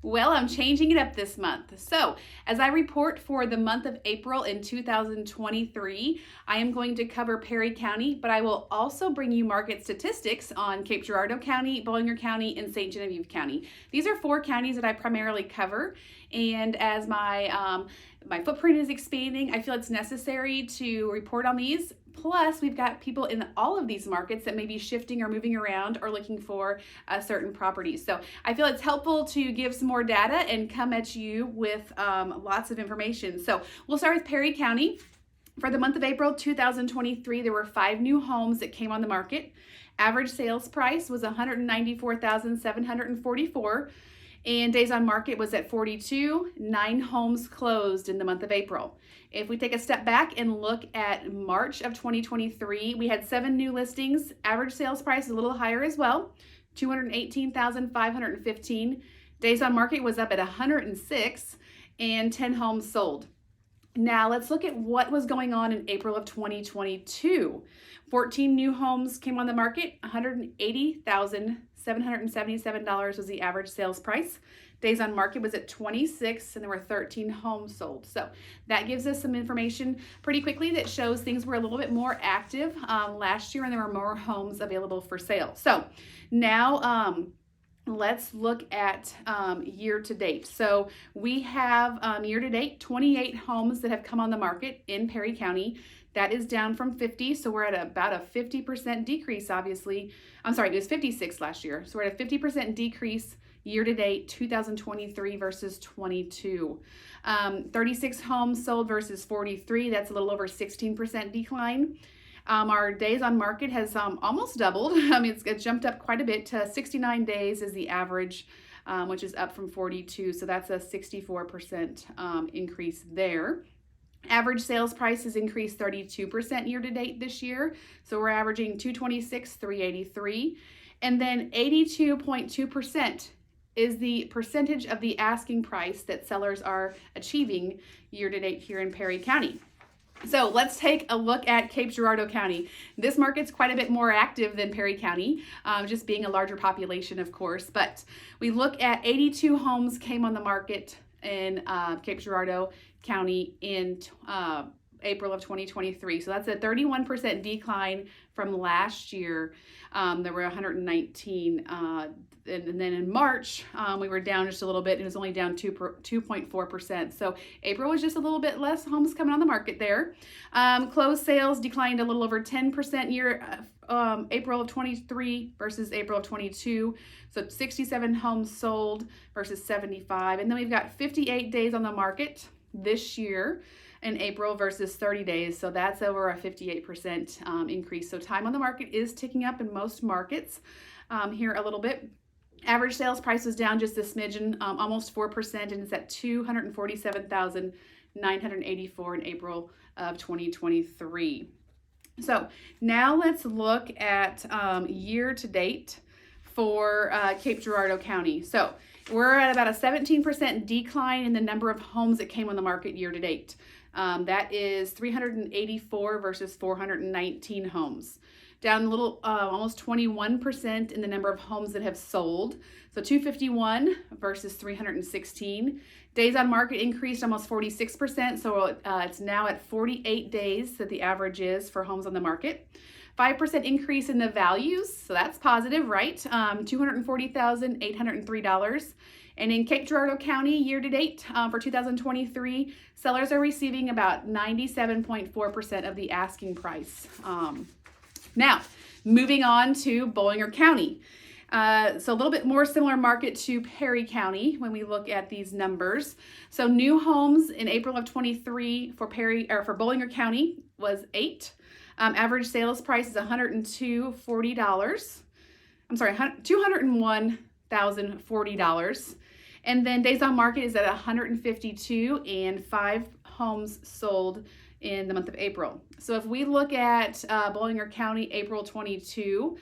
Well, I'm changing it up this month. So, as I report for the month of April in 2023, I am going to cover Perry County, but I will also bring you market statistics on Cape Girardeau County, Bollinger County, and St. Genevieve County. These are 4 counties that I primarily cover, and as my footprint is expanding, I feel it's necessary to report on these. Plus, we've got people in all of these markets that may be shifting or moving around or looking for certain properties. So I feel it's helpful to give some more data and come at you with lots of information. So we'll start with Perry County. For the month of April 2023, there were 5 new homes that came on the market. Average sales price was $194,744. And days on market was at 42. 9 homes closed in the month of April. If we take a step back and look at March of 2023, we had 7 new listings. Average sales price is a little higher as well, $218,515. Days on market was up at 106, and 10 homes sold. Now let's look at what was going on in April of 2022. 14 new homes came on the market. $180,777 was the average sales price. Days on market was at 26, and there were 13 homes sold. So that gives us some information pretty quickly that shows things were a little bit more active last year, and there were more homes available for sale. So now let's look at year to date. So we have year to date 28 homes that have come on the market in Perry County. That is down from 50, so we're at about a 50% decrease, obviously. I'm sorry, it was 56 last year. So we're at a 50% decrease year to date, 2023 versus 22. 36 homes sold versus 43. That's a little over 16% decline. Our days on market has almost doubled. It's jumped up quite a bit to 69 days is the average, which is up from 42. So that's a 64% increase there. Average sales price has increased 32% year to date this year. So we're averaging $226,383. And then 82.2% is the percentage of the asking price that sellers are achieving year to date here in Perry County. So let's take a look at Cape Girardeau County. This market's quite a bit more active than Perry County, just being a larger population, of course. But we look at 82 homes came on the market in Cape Girardeau County in April of 2023. So that's a 31% decline from last year. There were 119. And then in March, we were down just a little bit. It was only down 2.4%. So April was just a little bit less homes coming on the market there. Closed sales declined a little over 10% year April of 23 versus April of 22. So 67 homes sold versus 75. And then we've got 58 days on the market this year in April versus 30 days. So that's over a 58% increase. So time on the market is ticking up in most markets here a little bit. Average sales price was down just a smidgen, almost 4%, and it's at $247,984 in April of 2023. So now let's look at year to date for Cape Girardeau County. So we're at about a 17% decline in the number of homes that came on the market year to date. That is 384 versus 419 homes. Down a little, almost 21% in the number of homes that have sold. So 251 versus 316. Days on market increased almost 46%. So it's now at 48 days that the average is for homes on the market. 5% increase in the values. So that's positive, right? $240,803. And in Cape Girardeau County, year to date for 2023, sellers are receiving about 97.4% of the asking price. Now, moving on to Bollinger County. So a little bit more similar market to Perry County when we look at these numbers. So new homes in April of 23 for Bollinger County was 8. Average sales price is $201,040. And then days on market is at 152, and 5 homes sold in the month of April. So if we look at Bollinger County, April 22,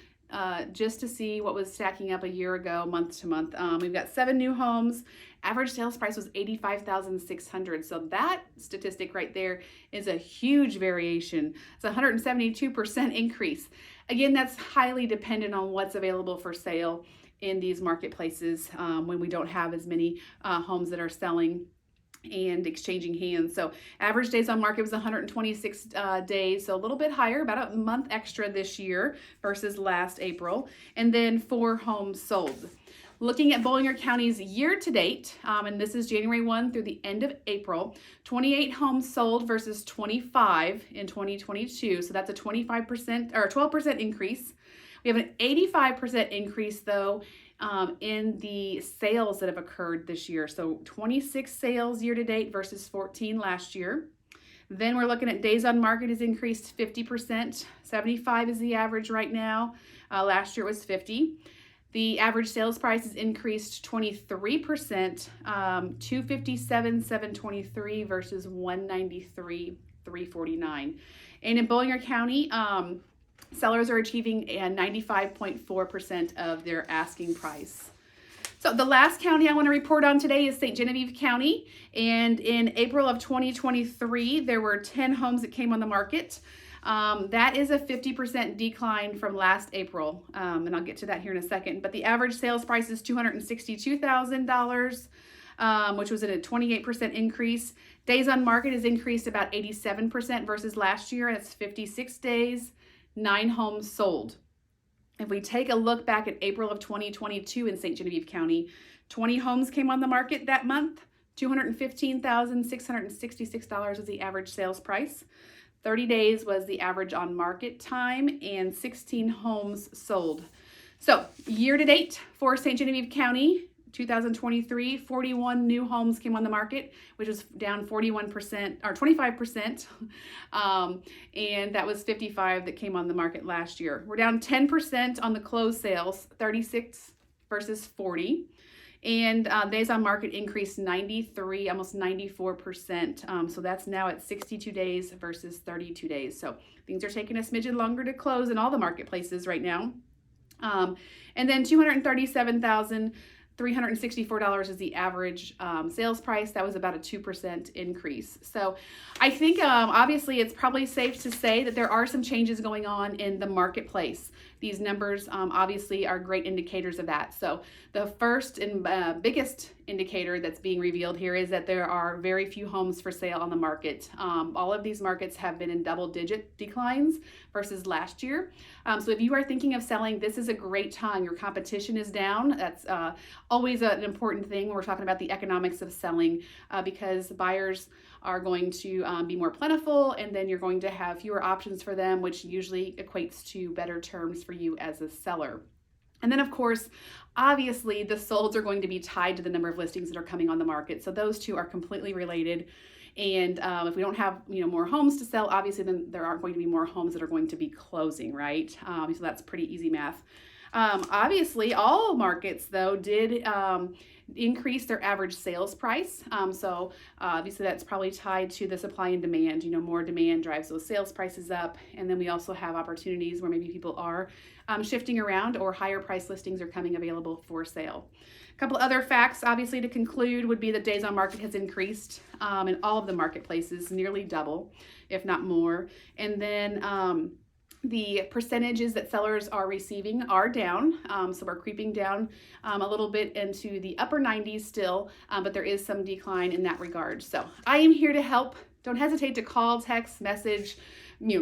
just to see what was stacking up a year ago, month to month, we've got 7 new homes. Average sales price was $85,600. So that statistic right there is a huge variation. It's a 172% increase. Again, that's highly dependent on what's available for sale. in these marketplaces when we don't have as many homes that are selling and exchanging hands. So average days on market was 126 days, so a little bit higher, about a month extra this year versus last April. And then 4 homes sold. Looking at Bollinger County's year to date, and this is January 1 through the end of April, 28 homes sold versus 25 in 2022. So that's a 25% or 12% increase. We have an 85% increase though in the sales that have occurred this year. So 26 sales year to date versus 14 last year. Then we're looking at days on market has increased 50%. 75 is the average right now. Last year it was 50. The average sales price has increased 23%, 257,723 versus 193,349. And in Bollinger County, sellers are achieving a 95.4% of their asking price. So the last county I want to report on today is St. Genevieve County. And in April of 2023, there were 10 homes that came on the market. That is a 50% decline from last April, and I'll get to that here in a second. But the average sales price is $262,000, which was a 28% increase. Days on market has increased about 87% versus last year. That's 56 days, 9 homes sold. If we take a look back at April of 2022 in St. Genevieve County, 20 homes came on the market that month. $215,666 was the average sales price. 30 days was the average on market time, and 16 homes sold. So year to date for St. Genevieve County, 2023, 41 new homes came on the market, which was down 41% or 25%. And that was 55 that came on the market last year. We're down 10% on the closed sales, 36 versus 40. And days on market increased 93, almost 94%. So that's now at 62 days versus 32 days. So things are taking a smidgen longer to close in all the marketplaces right now. And then $237,364 is the average sales price. That was about a 2% increase. So I think obviously it's probably safe to say that there are some changes going on in the marketplace. These numbers obviously are great indicators of that. So the first and biggest indicator that's being revealed here is that there are very few homes for sale on the market. All of these markets have been in double-digit declines versus last year. So if you are thinking of selling, this is a great time. Your competition is down. That's always an important thing when we're talking about the economics of selling because buyers are going to be more plentiful, and then you're going to have fewer options for them, which usually equates to better terms for you as a seller. And then, of course, obviously, the solds are going to be tied to the number of listings that are coming on the market. So those two are completely related. And if we don't have more homes to sell, obviously, then there aren't going to be more homes that are going to be closing, right? So that's pretty easy math. Obviously, all markets, though, did increase their average sales price. So obviously that's probably tied to the supply and demand. More demand drives those sales prices up. And then we also have opportunities where maybe people are shifting around or higher price listings are coming available for sale. A couple other facts, obviously, to conclude would be that days on market has increased in all of the marketplaces, nearly double, if not more. And then the percentages that sellers are receiving are down, so we're creeping down a little bit into the upper 90s still, but there is some decline in that regard. So I am here to help. Don't hesitate to call, text, message,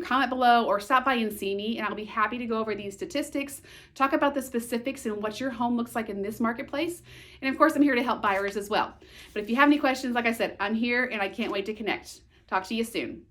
comment below, or stop by and see me, and I'll be happy to go over these statistics, talk about the specifics and what your home looks like in this marketplace, and of course I'm here to help buyers as well. But if you have any questions, like I said, I'm here and I can't wait to connect. Talk to you soon.